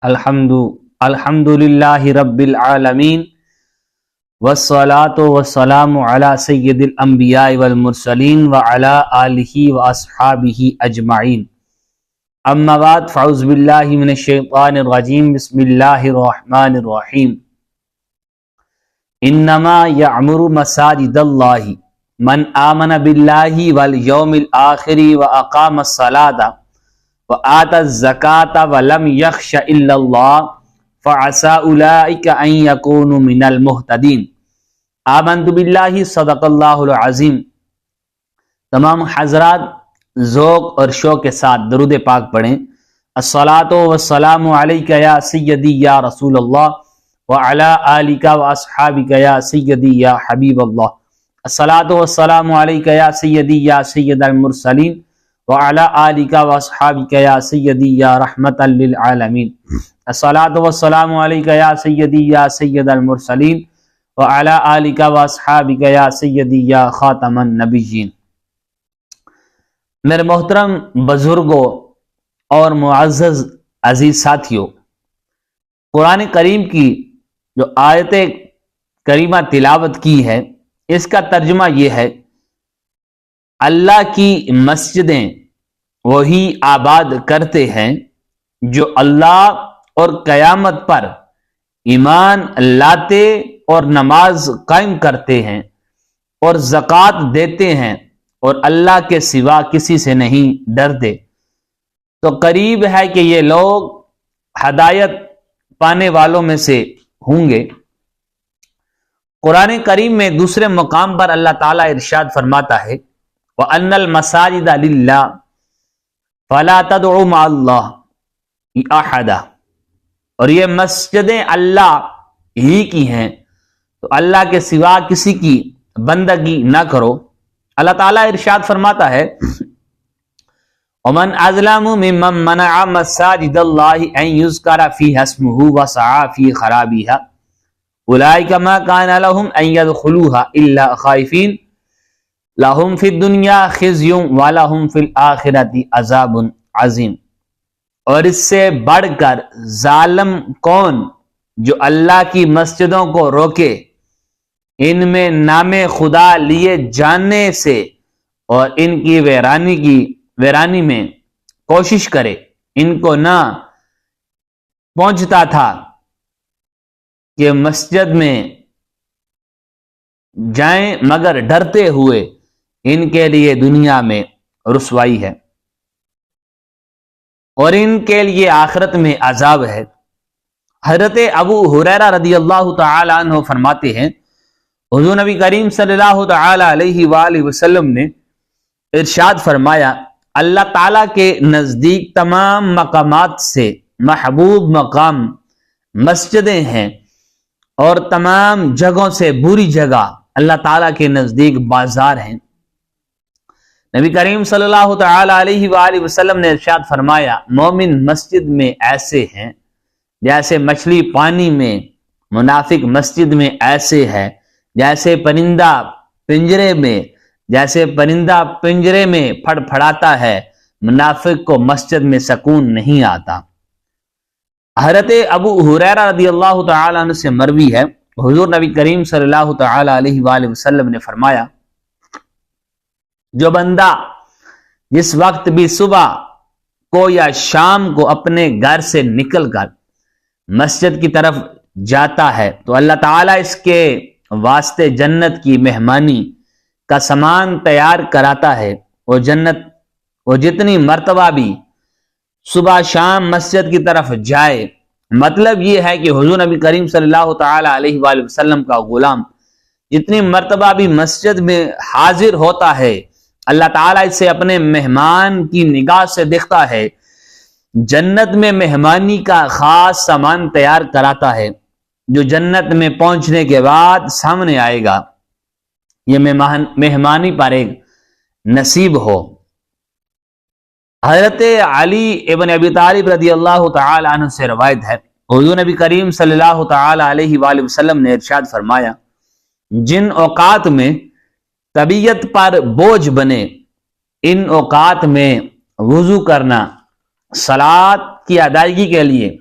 الحمدللہ رب العالمین والصلاة والسلام علی سید الانبیاء والمرسلین وعلی آلہ واصحابہ اجمعین اما بعد فاعوذ باللہ من الشیطان الرجیم بسم اللہ الرحمن الرحیم انما یعمر مساجد اللہ من آمن باللہ والیوم الآخر واقام الصلاۃ وآت الزکاة ولم یخش الا اللہ فعسى اولئک ان یکونوا من المہتدین۔ آمنت باللہ، صدق اللہ العظیم۔ تمام حضرات ذوق اور شوق کے ساتھ درود پاک پڑھیں۔ الصلاۃ والسلام علیک یا سیدی یا رسول اللہ وعلی آلک واصحابک یا سیدی یا حبیب اللہ۔ الصلاۃ والسلام علیک یا سیدی یا سید المرسلین وعلی آلک واصحابک یا سیدی یا رحمتا للعالمین۔ الصلاۃ والسلام علیک یا سیدی یا سید المرسلین وعلی آلک واصحابک یا سیدی یا خاتم النبیین۔ میرے محترم بزرگوں اور معزز عزیز ساتھیوں، قرآن کریم کی جو آیت کریمہ تلاوت کی ہے، اس کا ترجمہ یہ ہے: اللہ کی مسجدیں وہی آباد کرتے ہیں جو اللہ اور قیامت پر ایمان لاتے اور نماز قائم کرتے ہیں اور زکوٰۃ دیتے ہیں اور اللہ کے سوا کسی سے نہیں ڈرتے۔ تو قریب ہے کہ یہ لوگ ہدایت پانے والوں میں سے ہوں گے۔ قرآن کریم میں دوسرے مقام پر اللہ تعالیٰ ارشاد فرماتا ہے: وَأَنَّ الْمَسَاجِدَ لِلَّهِ فَلَا تَدْعُوا مَعَ اللَّهِ أَحَدًا، اور یہ مسجدیں اللہ ہی کی ہیں تو اللہ کے سوا کسی کی بندگی نہ کرو۔ اللہ تعالیٰ ارشاد فرماتا ہے: وَمَنْ أَظْلَمُ مِمَّنْ مَنَعَ مَسَاجِدَ اللَّهِ أَنْ يُذْكَرَ فِيهَا اسْمُهُ وَسَعَىٰ فِي خَرَابِهَا أُولَٰئِكَ مَا كَانَ لَهُمْ أَنْ يَدْخُلُوهَا إِلَّا خَائِفِينَ لَهُمْ فِي الدُّنْيَا خِزْيٌ وَلَهُمْ فِي الْآخِرَةِ عَذَابٌ عَظِيمٌ۔ اور اس سے بڑھ کر ظالم کون جو اللہ کی مسجدوں کو روکے ان میں نام خدا لیے جانے سے اور ان کی ویرانی میں کوشش کرے۔ ان کو نہ پہنچتا تھا کہ مسجد میں جائیں مگر ڈرتے ہوئے، ان کے لیے دنیا میں رسوائی ہے اور ان کے لیے آخرت میں عذاب ہے۔ حضرت ابو ہریرہ رضی اللہ تعالی عنہ فرماتے ہیں، حضور نبی کریم صلی اللہ تعالی علیہ وآلہ وسلم نے ارشاد فرمایا: اللہ تعالیٰ کے نزدیک تمام مقامات سے محبوب مقام مسجدیں ہیں، اور تمام جگہوں سے بری جگہ اللہ تعالیٰ کے نزدیک بازار ہیں۔ نبی کریم صلی اللہ تعالی علیہ وآلہ وسلم نے ارشاد فرمایا: مومن مسجد میں ایسے ہیں جیسے مچھلی پانی میں، منافق مسجد میں ایسے ہے جیسے پرندہ پنجرے میں پھڑ پھڑاتا ہے، منافق کو مسجد میں سکون نہیں آتا۔ حضرت ابو ہریرہ رضی اللہ تعالی عنہ سے مروی ہے، حضور نبی کریم صلی اللہ تعالی علیہ وآلہ وسلم نے فرمایا: جو بندہ جس وقت بھی صبح کو یا شام کو اپنے گھر سے نکل کر مسجد کی طرف جاتا ہے تو اللہ تعالیٰ اس کے واسطے جنت کی مہمانی کا سامان تیار کراتا ہے۔ وہ جتنی مرتبہ بھی صبح شام مسجد کی طرف جائے، مطلب یہ ہے کہ حضور نبی کریم صلی اللہ تعالی علیہ وآلہ وسلم کا غلام جتنی مرتبہ بھی مسجد میں حاضر ہوتا ہے، اللہ تعالیٰ اسے اپنے مہمان کی نگاہ سے دیکھتا ہے، جنت میں مہمانی کا خاص سامان تیار کراتا ہے جو جنت میں پہنچنے کے بعد سامنے آئے گا۔ یہ مہمانی پر ایک نصیب ہو۔ حضرت علی ابن ابی طالب رضی اللہ تعالی عنہ سے روایت ہے، حضور نبی کریم صلی اللہ تعالی علیہ وآلہ وسلم نے ارشاد فرمایا: جن اوقات میں طبیعت پر بوجھ بنے، ان اوقات میں وضو کرنا صلات کی ادائیگی کے لیے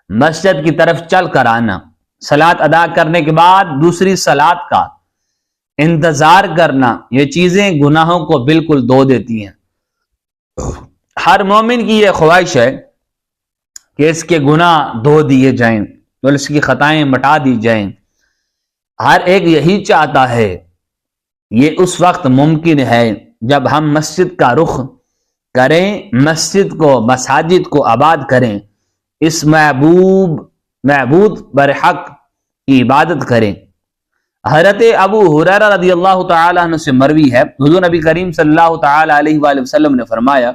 مسجد کی طرف چل کر آنا، صلاۃ ادا کرنے کے بعد دوسری صلاۃ کا انتظار کرنا، یہ چیزیں گناہوں کو بالکل دھو دیتی ہیں۔ ہر مومن کی یہ خواہش ہے کہ اس کے گناہ دھو دیے جائیں اور اس کی خطائیں مٹا دی جائیں۔ ہر ایک یہی چاہتا ہے۔ یہ اس وقت ممکن ہے جب ہم مسجد کا رخ کریں، مسجد کو، مساجد کو آباد کریں، اس معبود برحق کی عبادت کریں۔ حضرت ابو ہریرہ رضی اللہ تعالی عنہ سے مروی ہے، حضور نبی کریم صلی اللہ تعالی علیہ وآلہ وسلم نے فرمایا،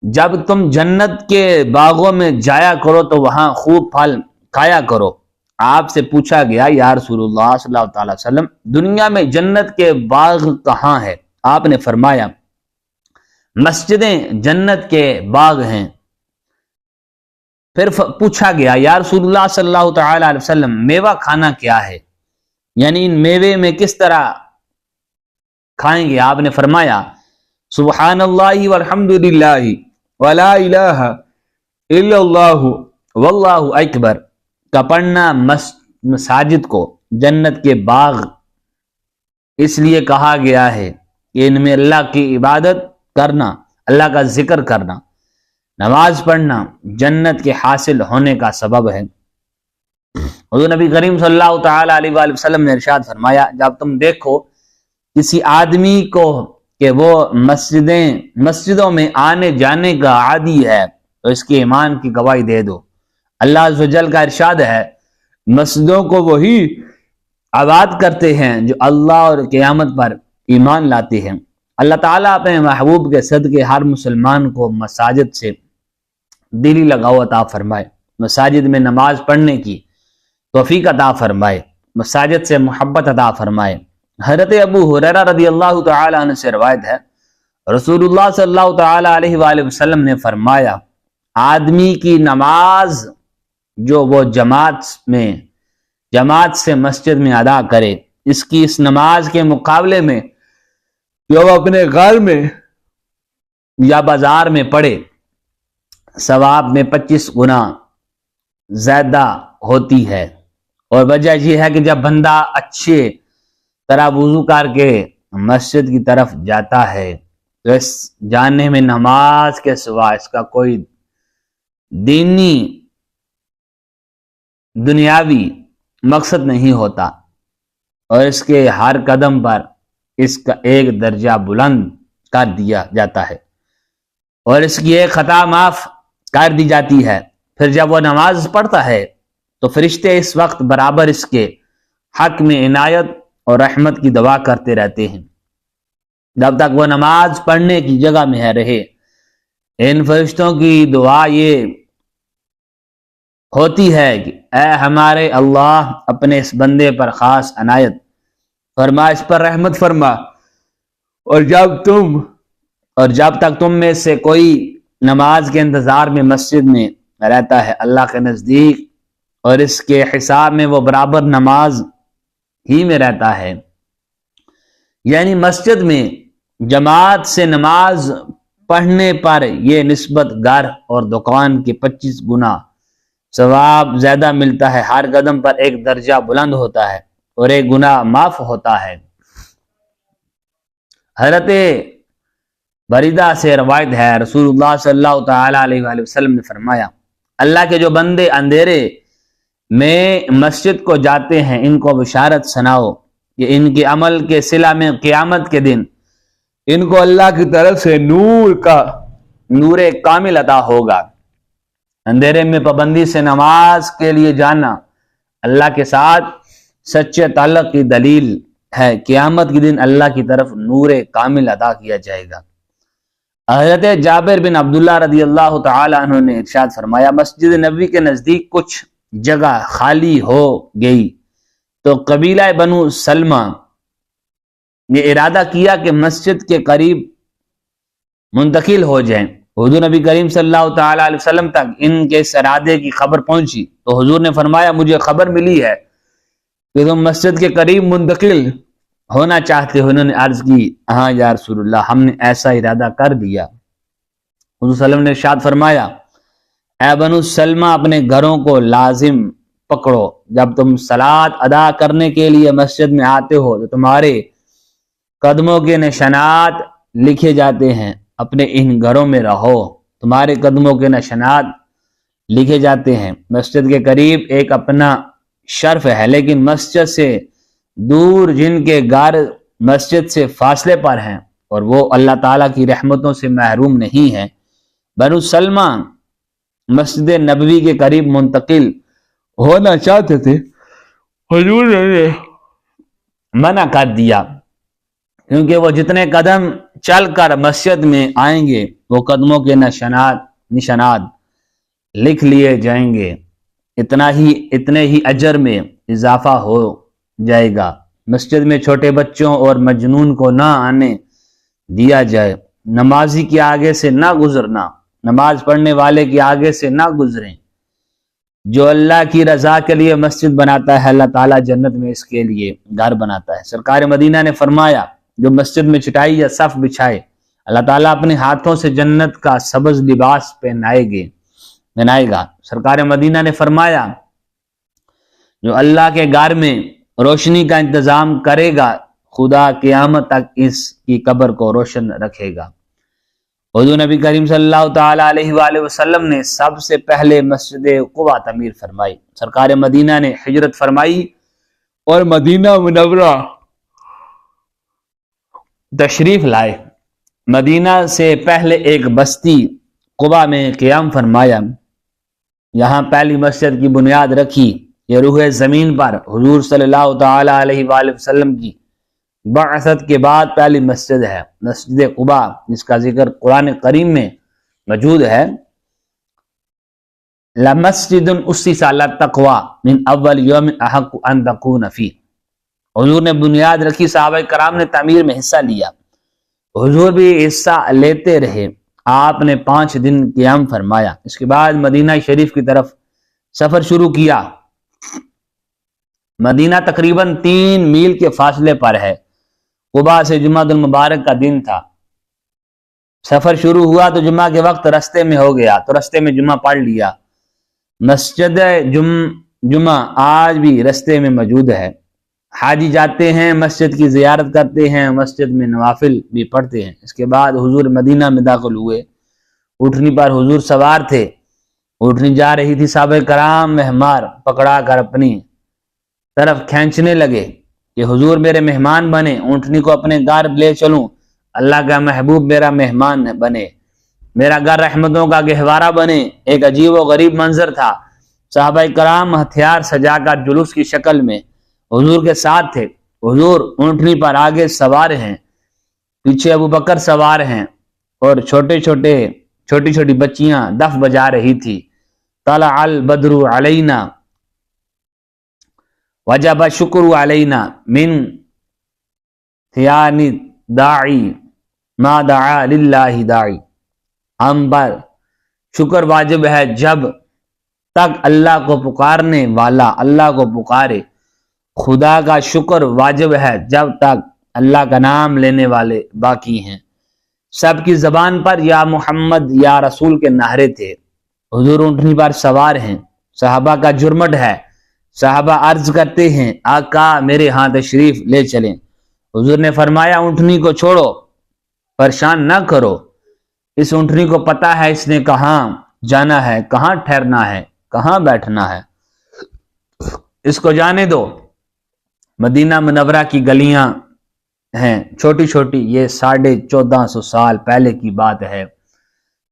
جب تم جنت کے باغوں میں جایا کرو تو وہاں خوب پھل کھایا کرو۔ آپ سے پوچھا گیا، یا رسول اللہ صلی اللہ تعالی وسلم، دنیا میں جنت کے باغ کہاں ہے؟ آپ نے فرمایا، مسجدیں جنت کے باغ ہیں۔ پھر پوچھا گیا، یا رسول اللہ صلی اللہ تعالی علیہ وسلم، میوہ کھانا کیا ہے؟ یعنی ان میوے میں کس طرح کھائیں گے؟ آپ نے فرمایا، سبحان اللہ والحمد للہ ولا الہ الا اللہ واللہ اکبر کا پڑھنا۔ مساجد کو جنت کے باغ اس لیے کہا گیا ہے کہ ان میں اللہ کی عبادت کرنا، اللہ کا ذکر کرنا، نماز پڑھنا جنت کے حاصل ہونے کا سبب ہے۔ حضور نبی کریم صلی اللہ تعالی علیہ وآلہ وسلم نے ارشاد فرمایا، جب تم دیکھو کسی آدمی کو کہ وہ مسجدوں میں آنے جانے کا عادی ہے تو اس کے ایمان کی گواہی دے دو۔ اللہ عز و جل کا ارشاد ہے، مسجدوں کو وہی آباد کرتے ہیں جو اللہ اور قیامت پر ایمان لاتے ہیں۔ اللہ تعالیٰ اپنے محبوب کے صدقے ہر مسلمان کو مساجد سے دلی لگاؤ عطا فرمائے، مساجد میں نماز پڑھنے کی توفیق عطا فرمائے، مساجد سے محبت عطا فرمائے۔ حضرت ابو ہریرہ رضی اللہ تعالی عنہ سے روایت ہے، رسول اللہ صلی اللہ تعالی علیہ وآلہ وسلم نے فرمایا، آدمی کی نماز جو وہ جماعت سے مسجد میں ادا کرے، اس کی اس نماز کے مقابلے میں جو وہ اپنے گھر میں یا بازار میں پڑھے، ثواب میں 25 گنا زیادہ ہوتی ہے۔ اور وجہ یہ ہے کہ جب بندہ اچھے طرح وضو کر کے مسجد کی طرف جاتا ہے تو اس جانے میں نماز کے سوا اس کا کوئی دینی دنیاوی مقصد نہیں ہوتا، اور اس کے ہر قدم پر اس کا ایک درجہ بلند کر دیا جاتا ہے اور اس کی ایک خطا معاف کر دی جاتی ہے۔ پھر جب وہ نماز پڑھتا ہے تو فرشتے اس وقت برابر اس کے حق میں عنایت اور رحمت کی دعا کرتے رہتے ہیں جب تک وہ نماز پڑھنے کی جگہ میں رہے۔ ان فرشتوں کی دعا یہ ہوتی ہے کہ اے ہمارے اللہ، اپنے اس بندے پر خاص عنایت فرما، اس پر رحمت فرما، اور جب تک تم میں سے کوئی نماز کے انتظار میں مسجد میں رہتا ہے، اللہ کے نزدیک اور اس کے حساب میں وہ برابر نماز ہی میں رہتا ہے۔ یعنی مسجد میں جماعت سے نماز پڑھنے پر یہ نسبت گھر اور دکان کے 25 گنا ثواب زیادہ ملتا ہے، ہر قدم پر ایک درجہ بلند ہوتا ہے اور ایک گناہ معاف ہوتا ہے۔ حضرت بریدہ سے روایت ہے، رسول اللہ صلی اللہ تعالی علیہ وآلہ وسلم نے فرمایا، اللہ کے جو بندے اندھیرے میں مسجد کو جاتے ہیں، ان کو بشارت سناؤ کہ ان کے عمل کے صلہ میں قیامت کے دن ان کو اللہ کی طرف سے نور کامل عطا ہوگا۔ اندھیرے میں پابندی سے نماز کے لیے جانا اللہ کے ساتھ سچے تعلق کی دلیل ہے۔ قیامت کے دن اللہ کی طرف نور کامل عطا کیا جائے گا۔ حضرت جابر بن عبداللہ رضی اللہ تعالی عنہ نے ارشاد فرمایا، مسجد نبوی کے نزدیک کچھ جگہ خالی ہو گئی تو قبیلہ بنو سلمہ نے ارادہ کیا کہ مسجد کے قریب منتقل ہو جائیں۔ حضور نبی کریم صلی اللہ تعالی علیہ وسلم تک ان کے اس ارادے کی خبر پہنچی تو حضور نے فرمایا، مجھے خبر ملی ہے کہ تم مسجد کے قریب منتقل ہونا چاہتے ہو۔ انہوں نے عرض کی، ہاں یا رسول اللہ، ہم نے ایسا ارادہ کر دیا۔ حضور صلی اللہ علیہ وسلم نے ارشاد فرمایا، اے بنو سلمہ اپنے گھروں کو لازم پکڑو، جب تم صلات ادا کرنے کے لیے مسجد میں آتے ہو تو تمہارے قدموں کے نشانات لکھے جاتے ہیں، اپنے ان گھروں میں رہو، تمہارے قدموں کے نشانات لکھے جاتے ہیں۔ مسجد کے قریب ایک اپنا شرف ہے، لیکن مسجد سے دور جن کے گھر مسجد سے فاصلے پر ہیں اور وہ اللہ تعالیٰ کی رحمتوں سے محروم نہیں ہیں۔ بنو سلمہ مسجد نبوی کے قریب منتقل ہونا چاہتے تھے، حضور نے منع کر دیا، کیونکہ وہ جتنے قدم چل کر مسجد میں آئیں گے وہ قدموں کے نشانات لکھ لیے جائیں گے، اتنے ہی اجر میں اضافہ ہو جائے گا۔ مسجد میں چھوٹے بچوں اور مجنون کو نہ آنے دیا جائے، نمازی کے آگے سے نہ گزرنا، نماز پڑھنے والے کے آگے سے نہ گزریں۔ جو اللہ کی رضا کے لیے مسجد بناتا ہے اللہ تعالیٰ جنت میں اس کے لیے گھر بناتا ہے۔ سرکار مدینہ نے فرمایا جو مسجد میں چٹائی یا صف بچھائے اللہ تعالیٰ اپنے ہاتھوں سے جنت کا سبز لباس پہنائے گا۔ سرکار مدینہ نے فرمایا جو اللہ کے گھر میں روشنی کا انتظام کرے گا خدا قیامت تک اس کی قبر کو روشن رکھے گا۔ حضور نبی کریم صلی اللہ تعالی علیہ وآلہ وسلم نے سب سے پہلے مسجد قباء تعمیر فرمائی۔ سرکار مدینہ نے ہجرت فرمائی اور مدینہ منورہ تشریف لائے۔ مدینہ سے پہلے ایک بستی قباء میں قیام فرمایا، یہاں پہلی مسجد کی بنیاد رکھی۔ یہ روح زمین پر حضور صلی اللہ تعالی علیہ وآلہ وسلم کی بعثت کے بعد پہلی مسجد ہے، مسجد قباء، جس کا ذکر قرآن کریم میں موجود ہے۔ لَمَسْجِدٌ أُسِّسَ عَلَى التَّقْوَى مِنْ أَوَّلِ يَوْمٍ أَحَقُّ أَن تَقُومَ فِيهِ۔ حضور نے بنیاد رکھی، صحابہ کرام نے تعمیر میں حصہ لیا، حضور بھی حصہ لیتے رہے، آپ نے 5 دن قیام فرمایا۔ اس کے بعد مدینہ شریف کی طرف سفر شروع کیا۔ مدینہ تقریباً 3 میل کے فاصلے پر ہے۔ قباء سے جمعہ المبارک کا دن تھا، سفر شروع ہوا تو جمعہ کے وقت رستے میں ہو گیا تو رستے میں جمعہ پڑھ لیا۔ مسجد جمعہ آج بھی رستے میں موجود ہے، حاجی جاتے ہیں، مسجد کی زیارت کرتے ہیں، مسجد میں نوافل بھی پڑھتے ہیں۔ اس کے بعد حضور مدینہ میں داخل ہوئے، اونٹنی پر حضور سوار تھے، اونٹنی جا رہی تھی، صحابہ کرام مہمار پکڑا کر اپنی طرف کھینچنے لگے کہ حضور میرے مہمان بنے، اونٹنی کو اپنے گھر لے چلوں، اللہ کا محبوب میرا مہمان بنے، میرا گھر رحمتوں کا گہوارہ بنے۔ ایک عجیب و غریب منظر تھا، صحابہ کرام ہتھیار سجا کر جلوس کی شکل میں حضور کے ساتھ تھے۔ حضور اونٹنی پر آگے سوار ہیں، پیچھے ابو بکر سوار ہیں، اور چھوٹی چھوٹی بچیاں دف بجا رہی تھی۔ طلع البدر علینا وجب شکر علینا من تھیان داعی ما دعا للہ داعی۔ ہم پر شکر واجب ہے جب تک اللہ کو پکارنے والا اللہ کو پکارے، خدا کا شکر واجب ہے جب تک اللہ کا نام لینے والے باقی ہیں۔ سب کی زبان پر یا محمد یا رسول کے نعرے تھے۔ حضور اونٹنی پر سوار ہیں، صحابہ کا جرمٹ ہے، صحابہ عرض کرتے ہیں آقا میرے ہاں تشریف لے چلیں۔ حضور نے فرمایا اونٹنی کو چھوڑو، پریشان نہ کرو، اس اونٹنی کو پتہ ہے اس نے کہاں جانا ہے، کہاں ٹھہرنا ہے، کہاں بیٹھنا ہے، اس کو جانے دو۔ مدینہ منورہ کی گلیاں ہیں چھوٹی چھوٹی، یہ 1450 سال پہلے کی بات ہے،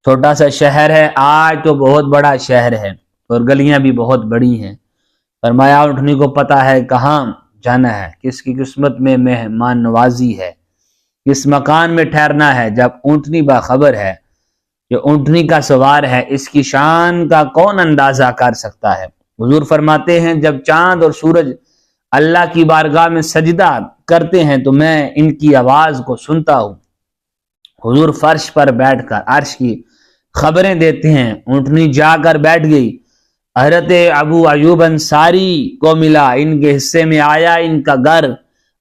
چھوٹا سا شہر ہے، آج تو بہت بڑا شہر ہے اور گلیاں بھی بہت بڑی ہیں۔ فرمایا اونٹنی کو پتہ ہے کہاں جانا ہے، کس کی قسمت میں مہمان نوازی ہے، کس مکان میں ٹھہرنا ہے۔ جب اونٹنی باخبر ہے، جو اونٹنی کا سوار ہے، اس کی شان کا کون اندازہ کر سکتا ہے۔ حضور فرماتے ہیں جب چاند اور سورج اللہ کی بارگاہ میں سجدہ کرتے ہیں تو میں ان کی آواز کو سنتا ہوں۔ حضور فرش پر بیٹھ کر عرش کی خبریں دیتے ہیں، اونٹنی جا کر بیٹھ گئی، حضرت ابو ایوب انصاری کو ملا، ان کے حصے میں آیا، ان کا گھر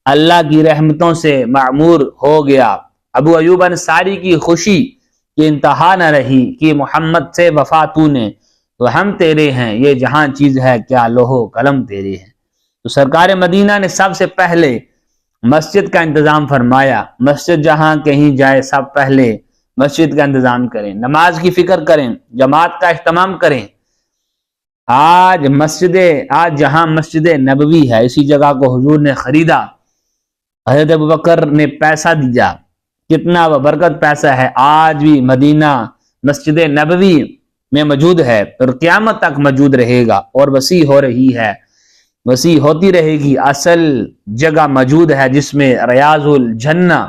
اللہ کی رحمتوں سے معمور ہو گیا۔ ابو ایوب انصاری کی خوشی کی انتہا نہ رہی کہ محمد سے وفا تو نے تو ہم تیرے ہیں، یہ جہاں چیز ہے کیا لوح و قلم تیرے ہیں۔ تو سرکار مدینہ نے سب سے پہلے مسجد کا انتظام فرمایا۔ مسجد جہاں کہیں جائے سب پہلے مسجد کا انتظام کریں، نماز کی فکر کریں، جماعت کا اہتمام کریں۔ آج جہاں مسجد نبوی ہے اسی جگہ کو حضور نے خریدا، حضرت ابوبکر نے پیسہ دیا، کتنا برکت پیسہ ہے، آج بھی مدینہ مسجد نبوی میں موجود ہے اور قیامت تک موجود رہے گا اور وسیع ہو رہی ہے، وسیع ہوتی رہے گی۔ اصل جگہ موجود ہے جس میں ریاض الجنہ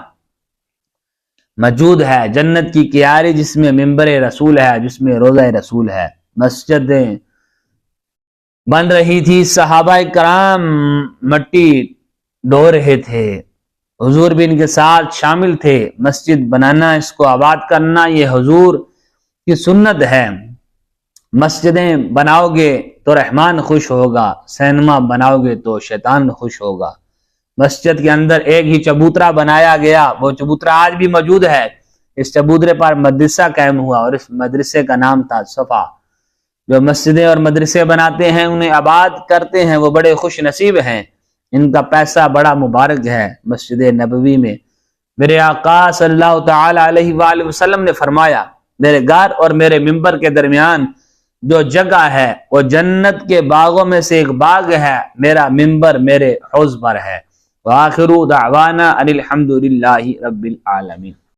موجود ہے، جنت کی کیاری جس میں منبر رسول ہے، جس میں روضہ رسول ہے۔ مسجدیں بن رہی تھی، صحابہ کرام مٹی ڈھو رہے تھے، حضور بھی ان کے ساتھ شامل تھے۔ مسجد بنانا، اس کو آباد کرنا، یہ حضور کی سنت ہے۔ مسجدیں بناؤ گے تو رحمان خوش ہوگا، سینما بناؤ گے تو شیطان خوش ہوگا۔ مسجد کے اندر ایک ہی چبوترا بنایا گیا، وہ چبوترا آج بھی موجود ہے۔ اس چبوترے پر مدرسہ قائم ہوا اور اس مدرسے کا نام تھا صفا۔ جو مسجدیں اور مدرسے بناتے ہیں، انہیں آباد کرتے ہیں، وہ بڑے خوش نصیب ہیں، ان کا پیسہ بڑا مبارک ہے۔ مسجد نبوی میں میرے آقا صلی اللہ تعالی علیہ وآلہ وسلم نے فرمایا، میرے گھر اور میرے منبر کے درمیان جو جگہ ہے وہ جنت کے باغوں میں سے ایک باغ ہے، میرا منبر میرے حوض پر ہے۔ وآخر دعوانا ان الحمد للہ رب العالمین۔